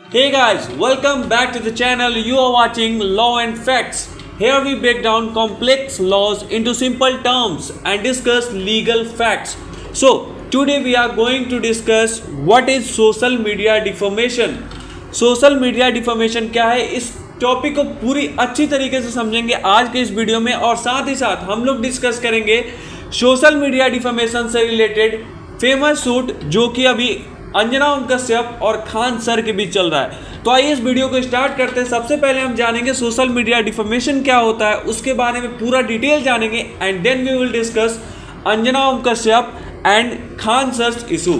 Hey guys, welcome back to the channel. You are watching Law and Facts. Here we break down complex laws into simple terms and discuss legal facts. So, today we are going to discuss what is social media defamation. Social media deformation क्या है, इस topic को पूरी अच्छी तरीके से समझेंगे आज के इस वीडियो में। और साथ ही साथ हम लोग डिस्कस करेंगे सोशल मीडिया डिफॉर्मेशन से रिलेटेड फेमस सूट जो कि अभी अंजना ओम कश्यप और खान सर के बीच चल रहा है। तो आइए इस वीडियो को स्टार्ट करते हैं। सबसे पहले हम जानेंगे सोशल मीडिया डिफॉर्मेशन क्या होता है, उसके बारे में पूरा डिटेल जानेंगे and then we will discuss Anjana Om Kashyap and Khan sir issue.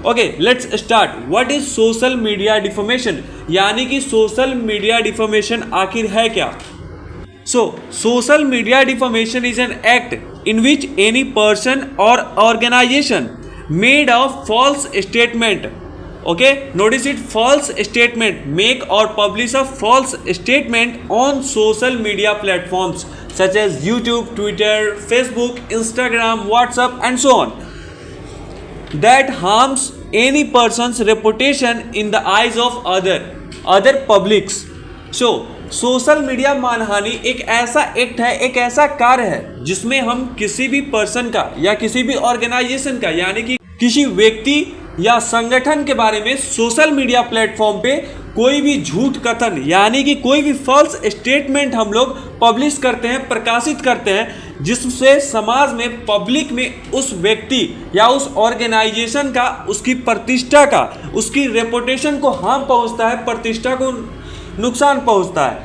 Okay, let's start. What is social media deformation, यानी कि सोशल मीडिया डिफॉर्मेशन आखिर है क्या। Social media deformation is an act in which any person or organization made a false statement, okay, notice it, false statement, make or publish a false statement on social media platforms such as YouTube, Twitter, Facebook, Instagram, WhatsApp and so on, that harms any person's reputation in the eyes of other publics. Social media मानहानि एक ऐसा act है, एक ऐसा कार्य है जिसमें हम किसी भी पर्सन का या किसी भी ऑर्गेनाइजेशन का, यानी कि किसी व्यक्ति या संगठन के बारे में सोशल मीडिया प्लेटफॉर्म पे कोई भी झूठ कथन, यानी कि कोई भी फॉल्स स्टेटमेंट हम लोग पब्लिश करते हैं, प्रकाशित करते हैं, जिससे समाज में, पब्लिक में उस व्यक्ति या उस ऑर्गेनाइजेशन का, उसकी प्रतिष्ठा का, उसकी रेपुटेशन को हार्म पहुंचता है, प्रतिष्ठा को नुकसान पहुंचता है।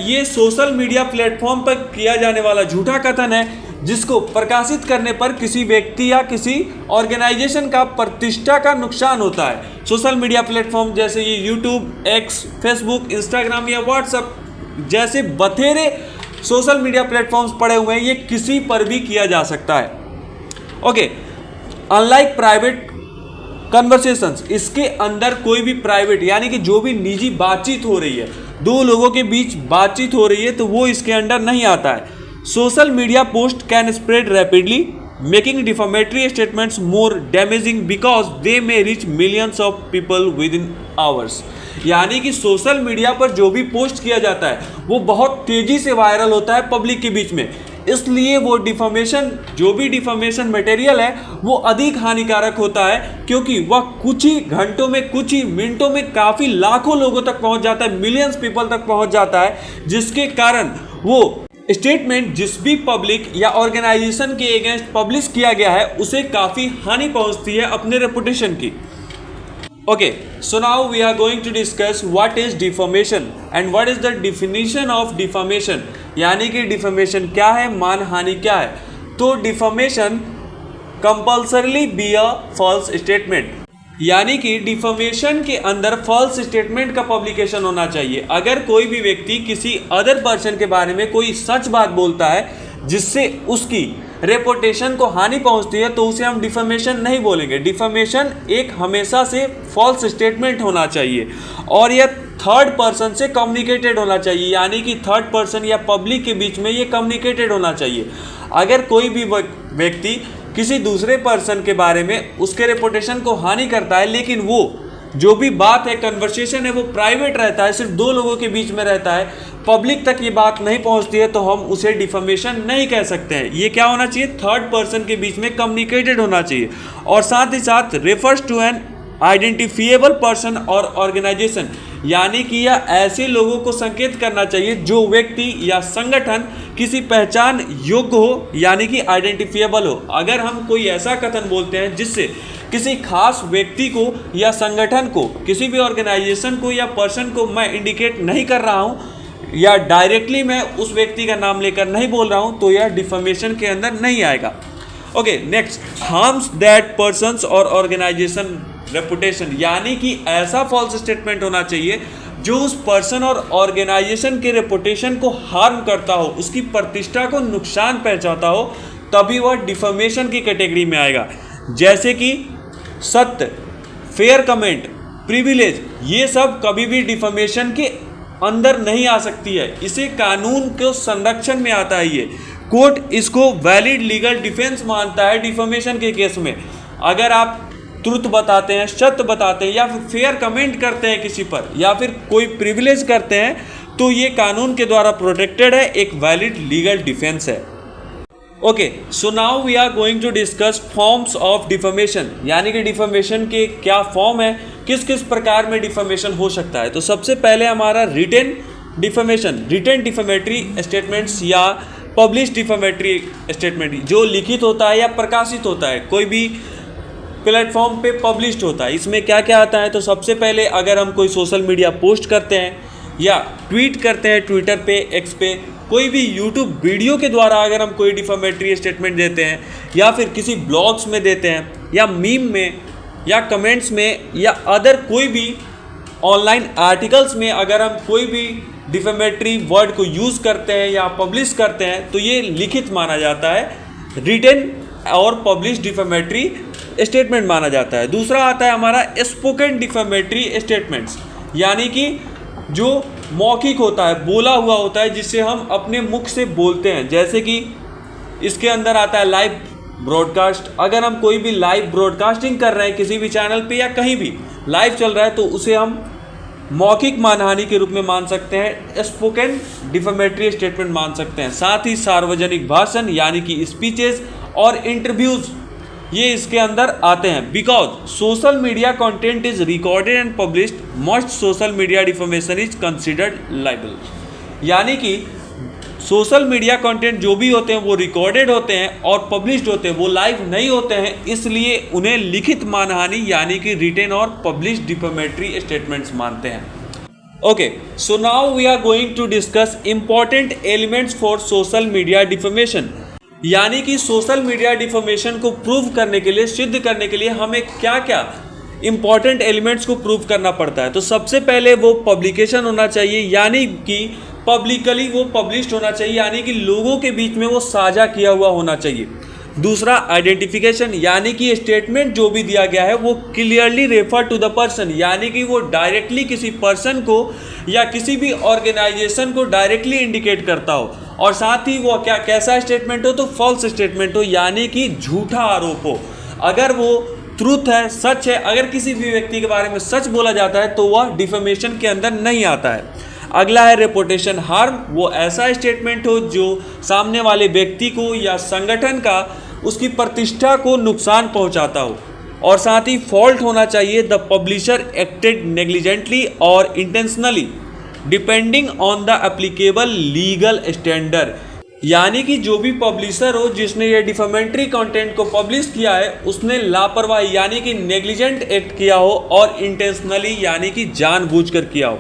ये सोशल मीडिया प्लेटफॉर्म पर किया जाने वाला झूठा कथन है जिसको प्रकाशित करने पर किसी व्यक्ति या किसी ऑर्गेनाइजेशन का प्रतिष्ठा का नुकसान होता है। सोशल मीडिया प्लेटफॉर्म जैसे ये यूट्यूब, एक्स, फेसबुक, इंस्टाग्राम या व्हाट्सएप जैसे बथेरे सोशल मीडिया प्लेटफॉर्म्स पड़े हुए हैं, ये किसी पर भी किया जा सकता है। ओके, अनलाइक प्राइवेट कन्वर्सेशंस, इसके अंदर कोई भी प्राइवेट, यानी कि जो भी निजी बातचीत हो रही है, दो लोगों के बीच बातचीत हो रही है, तो वो इसके अंदर नहीं आता है। Social media post can spread rapidly making defamatory statements more damaging because they may reach millions of people within hours, यानी कि सोशल मीडिया पर जो भी पोस्ट किया जाता है वो बहुत तेजी से वायरल होता है पब्लिक के बीच में, इसलिए वो डिफॉर्मेशन, जो भी डिफॉर्मेशन मटेरियल है वो अधिक हानिकारक होता है, क्योंकि वह कुछ ही घंटों में, कुछ ही मिनटों में काफ़ी लाखों लोगों तक पहुंच जाता है, मिलियंस पीपल तक पहुंच जाता है, जिसके कारण वो स्टेटमेंट जिस भी पब्लिक या ऑर्गेनाइजेशन के अगेंस्ट पब्लिश किया गया है उसे काफ़ी हानि पहुंचती है अपने रेपुटेशन की। Okay, so now we are going to discuss what is defamation and what is the definition of defamation, यानी कि डिफॉर्मेशन क्या है, मानहानि क्या है। तो deformation compulsorily be a false statement, यानी कि डिफॉर्मेशन के अंदर फॉल्स स्टेटमेंट का पब्लिकेशन होना चाहिए। अगर कोई भी व्यक्ति किसी अदर पर्सन के बारे में कोई सच बात बोलता है जिससे उसकी रेपुटेशन को हानि पहुंचती है, तो उसे हम डिफॉर्मेशन नहीं बोलेंगे। डिफॉर्मेशन एक हमेशा से फॉल्स स्टेटमेंट होना चाहिए और यह थर्ड पर्सन से कम्युनिकेटेड होना चाहिए, यानी कि थर्ड पर्सन या पब्लिक के बीच में ये कम्युनिकेटेड होना चाहिए। अगर कोई भी व्यक्ति किसी दूसरे पर्सन के बारे में उसके रेपुटेशन को हानि करता है, लेकिन वो जो भी बात है, कन्वर्सेशन है, वो प्राइवेट रहता है, सिर्फ दो लोगों के बीच में रहता है, पब्लिक तक ये बात नहीं पहुंचती है, तो हम उसे डिफॉर्मेशन नहीं कह सकते हैं। ये क्या होना चाहिए, थर्ड पर्सन के बीच में कम्युनिकेटेड होना चाहिए। और साथ ही साथ refers to an identifiable person or organization, यानी कि यह ऐसे लोगों को संकेत करना चाहिए जो व्यक्ति या संगठन किसी पहचान योग्य हो, यानी कि आइडेंटिफिएबल हो। अगर हम कोई ऐसा कथन बोलते हैं जिससे किसी खास व्यक्ति को या संगठन को, किसी भी ऑर्गेनाइजेशन को या पर्सन को मैं इंडिकेट नहीं कर रहा हूँ, या डायरेक्टली मैं उस व्यक्ति का नाम लेकर नहीं बोल रहा हूँ, तो यह डिफॉर्मेशन के अंदर नहीं आएगा। Okay, next, harms that persons और ऑर्गेनाइजेशन रेपुटेशन, यानी कि ऐसा फॉल्स स्टेटमेंट होना चाहिए जो उस पर्सन और ऑर्गेनाइजेशन के रेपुटेशन को हार्म करता हो, उसकी प्रतिष्ठा को नुकसान पहुंचाता हो, तभी वह डिफॉर्मेशन की कैटेगरी में आएगा। जैसे कि सत्य, फेयर कमेंट, प्रिविलेज, ये सब कभी भी डिफॉर्मेशन के अंदर नहीं आ सकती है, इसे कानून के संरक्षण में आता है। ये कोर्ट इसको वैलिड लीगल डिफेंस मानता है डिफॉर्मेशन के केस में। अगर आप ट्रुथ बताते हैं, सत्य बताते हैं, या फिर फेयर कमेंट करते हैं किसी पर, या फिर कोई प्रिविलेज करते हैं, तो ये कानून के द्वारा प्रोटेक्टेड है, एक वैलिड लीगल डिफेंस है। Okay, so now we are going to discuss forms of defamation, यानी कि डिफमेशन के क्या फॉर्म है, किस किस प्रकार में डिफमेशन हो सकता है। तो सबसे पहले हमारा रिटेन डिफमेशन, रिटेन डिफमेटरी स्टेटमेंट्स या पब्लिश डिफमेटरी स्टेटमेंट, जो लिखित होता है या प्रकाशित होता है, कोई भी प्लेटफॉर्म पे पब्लिश्ड होता है। इसमें क्या क्या आता है, तो सबसे पहले अगर हम कोई सोशल मीडिया पोस्ट करते हैं या ट्वीट करते हैं, ट्विटर पे, एक्स पे, कोई भी यूट्यूब वीडियो के द्वारा अगर हम कोई डिफमेटरी स्टेटमेंट देते हैं, या फिर किसी ब्लॉग्स में देते हैं, या मीम में, या कमेंट्स में, या अदर कोई भी ऑनलाइन आर्टिकल्स में अगर हम कोई भी डिफमेटरी वर्ड को यूज़ करते हैं या पब्लिश करते हैं, तो ये लिखित माना जाता है, रिटेन और पब्लिश डिफमेटरी स्टेटमेंट माना जाता है। दूसरा आता है हमारा स्पोकन डिफमेटरी स्टेटमेंट्स, यानी कि जो मौखिक होता है, बोला हुआ होता है, जिससे हम अपने मुख से बोलते हैं। जैसे कि इसके अंदर आता है लाइव ब्रॉडकास्ट, अगर हम कोई भी लाइव ब्रॉडकास्टिंग कर रहे हैं किसी भी चैनल पे या कहीं भी लाइव चल रहा है, तो उसे हम मौखिक मानहानि के रूप में मान सकते हैं, स्पोकन डिफमेटरी स्टेटमेंट मान सकते हैं। साथ ही सार्वजनिक भाषण यानी कि स्पीचेस और इंटरव्यूज़, ये इसके अंदर आते हैं। Because social media content is recorded and published, must social media defamation is considered liable, यानी कि सोशल मीडिया कंटेंट जो भी होते हैं वो रिकॉर्डेड होते हैं और पब्लिश्ड होते हैं, वो लाइव नहीं होते हैं, इसलिए उन्हें लिखित मानहानि यानी कि रिटेन और पब्लिश्ड डिफमेटरी स्टेटमेंट्स मानते हैं। Okay, so now we are going to discuss important elements for social media defamation, यानी कि सोशल मीडिया डिफमेशन को प्रूव करने के लिए, सिद्ध करने के लिए हमें क्या क्या इंपॉर्टेंट एलिमेंट्स को प्रूव करना पड़ता है। तो सबसे पहले वो पब्लिकेशन होना चाहिए, यानी कि पब्लिकली वो पब्लिश्ड होना चाहिए, यानी कि लोगों के बीच में वो साझा किया हुआ होना चाहिए। दूसरा आइडेंटिफिकेशन, यानी कि स्टेटमेंट जो भी दिया गया है वो clearly refer to the person, यानी कि वो डायरेक्टली किसी पर्सन को या किसी भी ऑर्गेनाइजेशन को डायरेक्टली इंडिकेट करता हो। और साथ ही वो क्या कैसा स्टेटमेंट हो, तो फॉल्स स्टेटमेंट हो, यानी कि झूठा आरोप हो। अगर वो ट्रूथ है, सच है, अगर किसी भी व्यक्ति के बारे में सच बोला जाता है तो वह डिफेमेशन के अंदर नहीं आता है। अगला है रेपुटेशन हार्म, वो ऐसा स्टेटमेंट हो जो सामने वाले व्यक्ति को या संगठन का, उसकी प्रतिष्ठा को नुकसान पहुंचाता हो। और साथ ही फॉल्ट होना चाहिए, द पब्लिशर एक्टेड नेग्लिजेंटली और intentionally depending on the applicable legal standard, यानी कि जो भी पब्लिशर हो जिसने ये डिफेमेटरी कंटेंट को पब्लिश किया है, उसने लापरवाही यानी कि नेग्लिजेंट एक्ट किया हो और इंटेंशनली यानी कि जानबूझकर किया हो।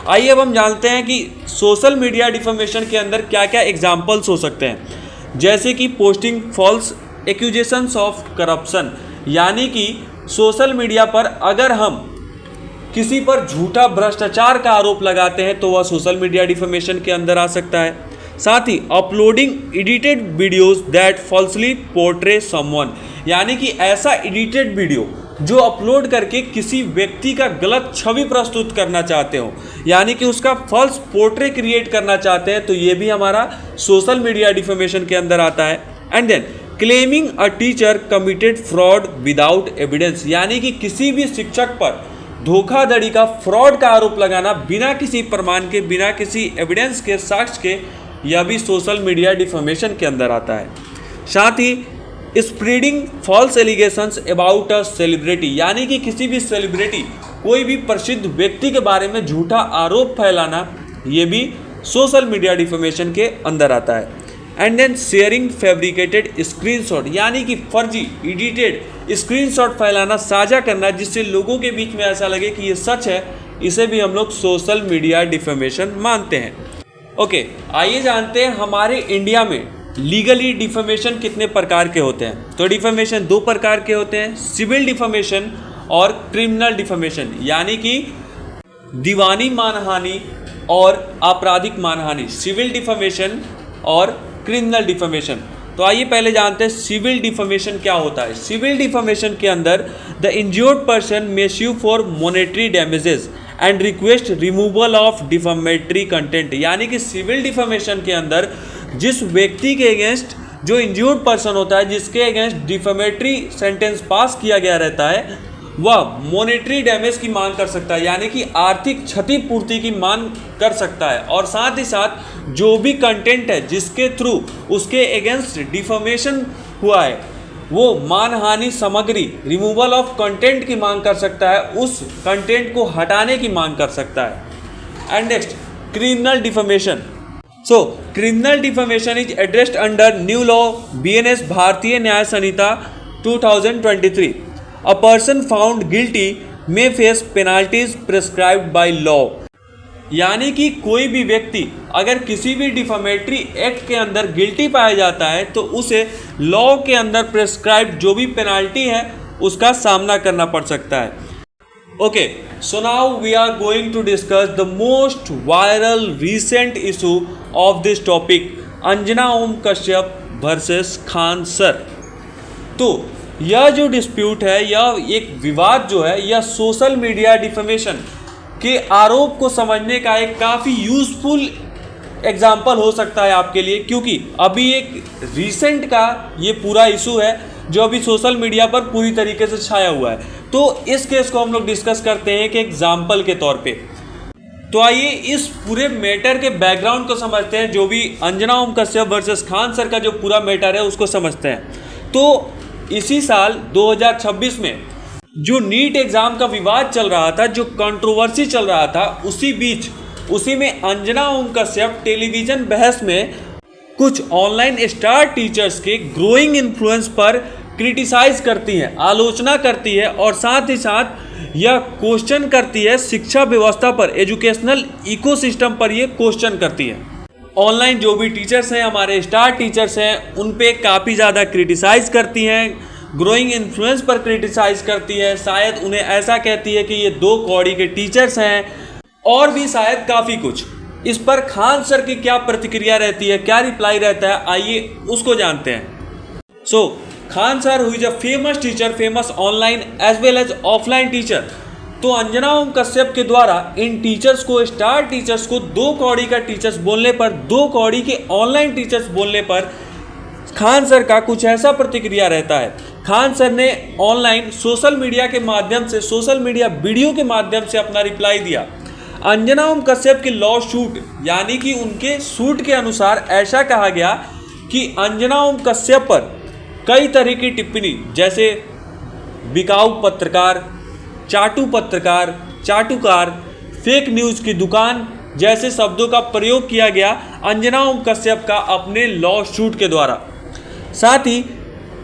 आइए अब हम जानते हैं कि सोशल मीडिया डिफेमेशन के अंदर क्या क्या एग्जाम्पल्स हो सकते हैं। जैसे कि posting false accusations of corruption, यानी कि सोशल मीडिया पर अगर हम किसी पर झूठा भ्रष्टाचार का आरोप लगाते हैं तो वह सोशल मीडिया डिफेमेशन के अंदर आ सकता है। साथ ही uploading edited videos that falsely portray someone, यानी कि ऐसा एडिटेड वीडियो जो अपलोड करके किसी व्यक्ति का गलत छवि प्रस्तुत करना चाहते हो, यानी कि उसका फॉल्स पोर्ट्रे क्रिएट करना चाहते हैं, तो ये भी हमारा सोशल मीडिया डिफेमेशन के अंदर आता है। And then claiming a teacher committed fraud without evidence, यानी कि किसी भी शिक्षक पर धोखाधड़ी का, फ्रॉड का आरोप लगाना बिना किसी प्रमाण के, बिना किसी एविडेंस के, साक्ष्य के, यह भी सोशल मीडिया डिफेमेशन के अंदर आता है। साथ ही spreading false allegations about a celebrity, यानी कि किसी भी सेलिब्रिटी, कोई भी प्रसिद्ध व्यक्ति के बारे में झूठा आरोप फैलाना, ये भी सोशल मीडिया डिफेमेशन के अंदर आता है। And then sharing fabricated screenshot, यानी कि फर्जी एडिटेड स्क्रीनशॉट फैलाना, साझा करना, जिससे लोगों के बीच में ऐसा लगे कि ये सच है, इसे भी हम लोग सोशल मीडिया डिफेमेशन मानते हैं। ओके, आइए जानते हैं हमारे इंडिया में लीगली डिफेमेशन कितने प्रकार के होते हैं। तो डिफेमेशन दो प्रकार के होते हैं, सिविल डिफेमेशन और क्रिमिनल डिफेमेशन, यानी कि दीवानी मानहानि और आपराधिक मानहानि, सिविल डिफेमेशन और क्रिमिनल डिफेमेशन। तो आइए पहले जानते हैं सिविल डिफेमेशन क्या होता है। सिविल डिफेमेशन के अंदर the injured person may sue for monetary damages and request removal of defamatory content, यानी कि सिविल डिफेमेशन के अंदर जिस व्यक्ति के अगेंस्ट जो इंज्यूर्ड पर्सन होता है, जिसके अगेंस्ट डिफेमेटरी सेंटेंस पास किया गया रहता है, वह मॉनेटरी डैमेज की मांग कर सकता है, यानी कि आर्थिक क्षतिपूर्ति की मांग कर सकता है। और साथ ही साथ जो भी कंटेंट है जिसके थ्रू उसके अगेंस्ट डिफेमेशन हुआ है, वो मानहानि सामग्री, रिमूवल ऑफ कंटेंट की मांग कर सकता है, उस कंटेंट को हटाने की मांग कर सकता है। And next, criminal defamation. So criminal defamation is addressed under new law BNS भारतीय न्याय संहिता 2023। A person found guilty may face penalties prescribed by law। यानी कि कोई भी व्यक्ति अगर किसी भी डिफेमेटरी एक्ट के अंदर गिल्टी पाया जाता है तो उसे लॉ के अंदर प्रेस्क्राइब जो भी पेनाल्टी है उसका सामना करना पड़ सकता है। Okay, so now we are going to discuss the most viral recent issue of this topic, Anjana Om Kashyap versus Khan sir. तो यह जो डिस्प्यूट है, यह एक विवाद जो है, यह सोशल मीडिया डिफेमेशन के आरोप को समझने का एक काफ़ी यूज़फुल एग्जाम्पल हो सकता है आपके लिए, क्योंकि अभी एक रिसेंट का ये पूरा इशू है जो अभी सोशल मीडिया पर पूरी तरीके से छाया हुआ है। तो इस केस को हम लोग डिस्कस करते हैं कि एग्जाम्पल के तौर पे। तो आइए इस पूरे मैटर के बैकग्राउंड को समझते हैं, जो भी अंजना ओम कश्यप वर्सेस खान सर का जो पूरा मैटर है उसको समझते हैं। तो इसी साल 2026 में जो नीट एग्ज़ाम का विवाद चल रहा था, जो कंट्रोवर्सी चल रहा था, उसी में अंजना ओम कश्यप टेलीविज़न बहस में कुछ ऑनलाइन स्टार टीचर्स के ग्रोइंग इन्फ्लुएंस पर क्रिटिसाइज करती हैं, आलोचना करती है, और साथ ही साथ यह क्वेश्चन करती है शिक्षा व्यवस्था पर, एजुकेशनल इकोसिस्टम पर ये क्वेश्चन करती है। ऑनलाइन जो भी टीचर्स हैं, हमारे स्टार टीचर्स हैं, उन पे काफ़ी ज़्यादा क्रिटिसाइज करती हैं, ग्रोइंग इन्फ्लुएंस पर क्रिटिसाइज करती है, शायद उन्हें ऐसा कहती है कि ये 2 कौड़ी के टीचर्स हैं, और भी शायद काफ़ी कुछ। इस पर खान सर की क्या प्रतिक्रिया रहती है, क्या रिप्लाई रहता है, आइए उसको जानते हैं। So Khan sir who is a famous teacher, famous online as well as offline teacher. तो अंजना ओम कश्यप के द्वारा इन टीचर्स को, स्टार टीचर्स को 2 कौड़ी का टीचर्स बोलने पर, 2 कौड़ी के ऑनलाइन टीचर्स बोलने पर खान सर का कुछ ऐसा प्रतिक्रिया रहता है। खान सर ने ऑनलाइन सोशल मीडिया के माध्यम से, सोशल मीडिया वीडियो के माध्यम से अपना रिप्लाई दिया। अंजना ओम कश्यप के लॉ शूट, यानी कि उनके शूट के अनुसार ऐसा कहा गया कि अंजना ओम कश्यप पर कई तरह की टिप्पणी, जैसे बिकाऊ पत्रकार, चाटू पत्रकार, चाटुकार, फेक न्यूज़ की दुकान जैसे शब्दों का प्रयोग किया गया अंजना ओम कश्यप का अपने लॉ शूट के द्वारा। साथ ही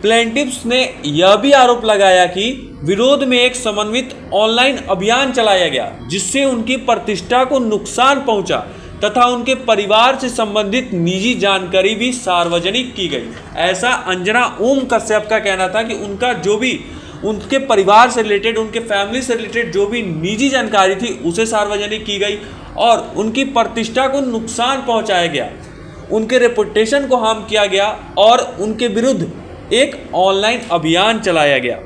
प्लेंटिफ्स ने यह भी आरोप लगाया कि विरोध में एक समन्वित ऑनलाइन अभियान चलाया गया जिससे उनकी प्रतिष्ठा को नुकसान पहुंचा तथा उनके परिवार से संबंधित निजी जानकारी भी सार्वजनिक की गई। ऐसा अंजना ओम कश्यप का कहना था कि उनका जो भी उनके परिवार से रिलेटेड, उनके फैमिली से रिलेटेड जो भी निजी जानकारी थी उसे सार्वजनिक की गई और उनकी प्रतिष्ठा को नुकसान पहुंचाया गया, उनके रेपुटेशन को हार्म किया गया और उनके विरुद्ध एक ऑनलाइन अभियान चलाया गया।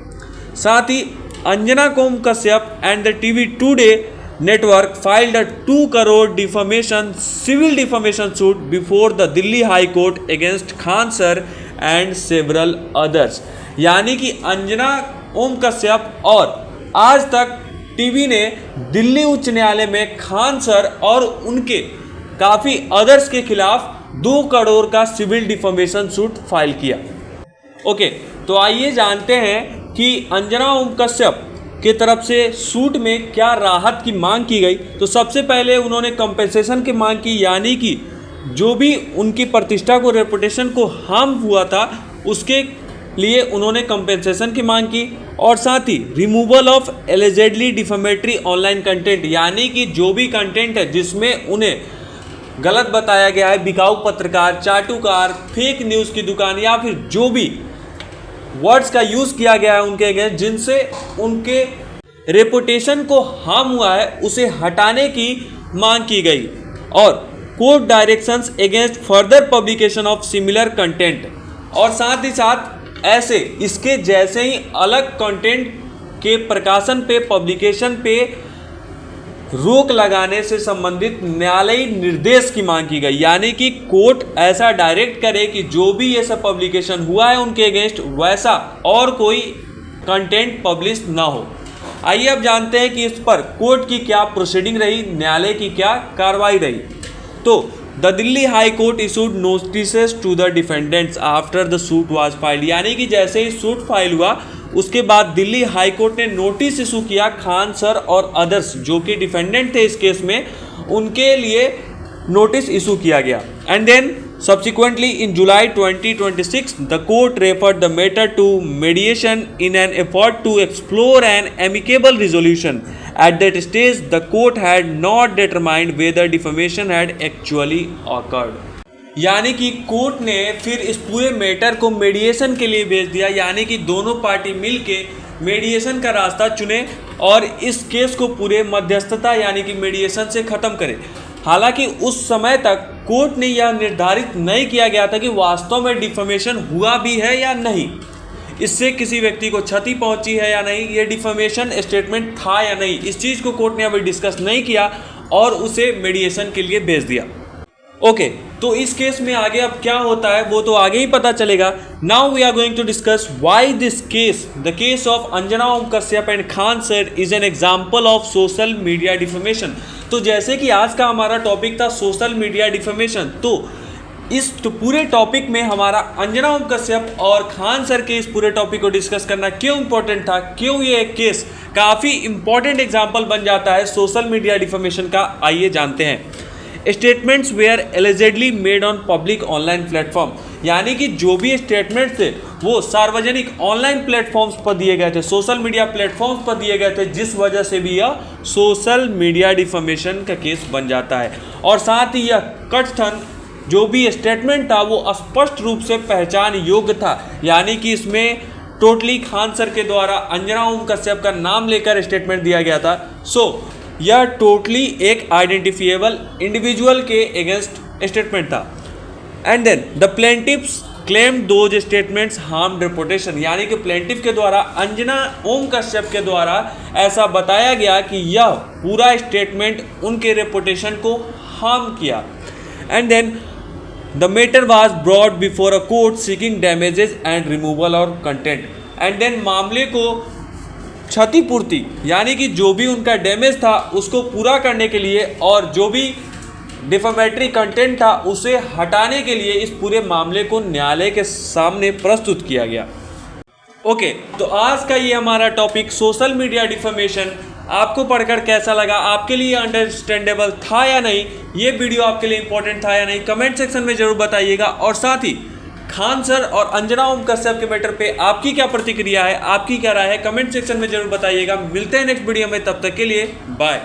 साथ ही Anjana Om Kashyap and the TV Today network filed a 2 crore defamation civil defamation suit before the Delhi High Court against Khan sir and several others। यानी कि अंजना ओम कश्यप और आज तक टीवी ने दिल्ली उच्च न्यायालय में खान सर और उनके काफ़ी अदर्स के खिलाफ 2 करोड़ का सिविल डिफेमेशन सूट फाइल किया। ओके, तो आइए जानते हैं कि अंजना ओम कश्यप की तरफ से सूट में क्या राहत की मांग की गई। तो सबसे पहले उन्होंने कंपेंसेशन की मांग की, यानी कि जो भी उनकी प्रतिष्ठा को, रेपुटेशन को हार्म हुआ था उसके लिए उन्होंने कंपेंसेशन की मांग की। और साथ ही removal of allegedly defamatory online content, यानी कि जो भी कंटेंट है जिसमें उन्हें गलत बताया गया है, बिकाऊ पत्रकार, चाटुकार, फेक न्यूज़ की दुकान या फिर जो भी वर्ड्स का यूज़ किया गया है उनके अगेंस्ट जिनसे उनके रेपुटेशन को हार्म हुआ है, उसे हटाने की मांग की गई। और court directions against further publication of similar content, और साथ ही साथ ऐसे इसके जैसे ही अलग कंटेंट के प्रकाशन पे, पब्लिकेशन पे रोक लगाने से संबंधित न्यायालयी निर्देश की मांग की गई, यानी कि कोर्ट ऐसा डायरेक्ट करे कि जो भी ये सब पब्लिकेशन हुआ है उनके अगेंस्ट वैसा और कोई कंटेंट पब्लिश ना हो। आइए अब जानते हैं कि इस पर कोर्ट की क्या प्रोसीडिंग रही, न्यायालय की क्या कार्रवाई रही। तो the Delhi high court issued notices to the defendants after the suit was filed, यानी कि जैसे ही सूट फाइल हुआ उसके बाद दिल्ली हाई कोर्ट ने नोटिस इशू किया खान सर और अदर्स जो कि डिफेंडेंट थे इस केस में, उनके लिए नोटिस इशू किया गया। And then subsequently in July 2026 the court referred the matter to mediation in an effort to explore an amicable resolution. At that stage the court had not determined whether defamation had actually occurred, यानी कि court ने फिर इस पूरे matter को मेडिएशन के लिए भेज दिया, यानी कि दोनों पार्टी मिलके मेडिएशन का रास्ता चुने और इस केस को पूरे मध्यस्थता यानी कि मेडिएशन से ख़त्म करें। हालांकि उस समय तक कोर्ट ने यह निर्धारित नहीं किया गया था कि वास्तव में डिफेमेशन हुआ भी है या नहीं, इससे किसी व्यक्ति को क्षति पहुंची है या नहीं, ये डिफेमेशन स्टेटमेंट था या नहीं, इस चीज़ को कोर्ट ने अभी डिस्कस नहीं किया और उसे मेडिएशन के लिए भेज दिया। ओके, तो इस केस में आगे अब क्या होता है वो तो आगे ही पता चलेगा। Now we are going to discuss why this case, the case of Anjana Om Kashyap and Khan sir is an example of social media defamation. तो जैसे कि आज का हमारा टॉपिक था सोशल मीडिया डिफेमेशन, तो इस पूरे टॉपिक में हमारा अंजना ओम कश्यप और खान सर के इस पूरे टॉपिक को डिस्कस करना क्यों इंपॉर्टेंट था, क्यों ये एक केस काफ़ी इंपॉर्टेंट एग्जाम्पल बन जाता है सोशल मीडिया डिफेमेशन का, आइए जानते हैं। Statements were allegedly made on public online platform, यानी कि जो भी स्टेटमेंट्स थे वो सार्वजनिक ऑनलाइन प्लेटफॉर्म्स पर दिए गए थे, सोशल मीडिया प्लेटफॉर्म्स पर दिए गए थे, जिस वजह से भी यह सोशल मीडिया डिफेमेशन का केस बन जाता है। और साथ ही यह कथन जो भी स्टेटमेंट था वो स्पष्ट रूप से पहचान योग्य था, यानी कि इसमें टोटली खान सर के द्वारा अंजना ओम कश्यप का नाम लेकर स्टेटमेंट दिया गया था। सो यह टोटली एक आइडेंटिफिएबल इंडिविजुअल के अगेंस्ट स्टेटमेंट था। And then the plaintiffs claim those statements harm reputation, यानी कि प्लेंटिफ के द्वारा अंजना ओम कश्यप के द्वारा ऐसा बताया गया कि यह पूरा स्टेटमेंट उनके रेपुटेशन को हार्म किया। And then the matter was brought before a court seeking damages and removal और कंटेंट। एंड देन मामले को क्षतिपूर्ति यानी कि जो भी उनका डैमेज था उसको पूरा करने के लिए और जो भी डिफेमेटरी कंटेंट था उसे हटाने के लिए इस पूरे मामले को न्यायालय के सामने प्रस्तुत किया गया। ओके, तो आज का ये हमारा टॉपिक सोशल मीडिया डिफेमेशन आपको पढ़कर कैसा लगा, आपके लिए अंडरस्टैंडेबल था या नहीं, ये वीडियो आपके लिए इंपॉर्टेंट था या नहीं, कमेंट सेक्शन में जरूर बताइएगा। और साथ ही खान सर और अंजना ओम कश्यप के मैटर पे आपकी क्या प्रतिक्रिया है, आपकी क्या राय है, कमेंट सेक्शन में जरूर बताइएगा। मिलते हैं नेक्स्ट वीडियो में, तब तक के लिए बाय।